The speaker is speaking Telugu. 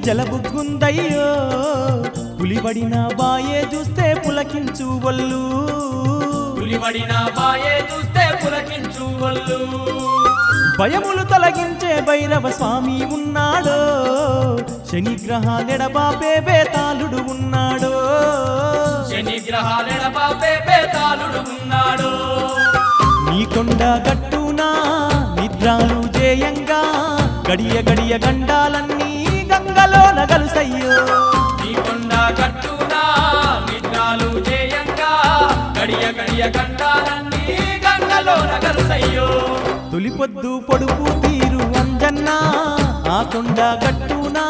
జలబుగ్గుందయ్యో పులిబడిన బాయే చూస్తే పులకించు వల్లు పులిబడిన బాయే చూస్తే పులకించు వల్లు భయములు తొలగించే భైరవ స్వామి ఉన్నాడో శనిగ్రహాలెడబాపే బేతాళుడు ఉన్నాడో శనిగ్రహాలెడబాపే బేతాళుడు ఉన్నాడో నీ కొండ గట్టునా నిద్రాలు జేయంగా గడియ గడియ గండాలన్నీ గంగలో నగలుసయ్యో నీ కొండ గట్టునా నిద్రాలు జేయంగా గడియ గడియ గండాలన్నీ గంగలో నగలుసయ్యో తొలిపొద్దు పొడుపు తీరు అంజన్నా ఆ కొండ గట్టునా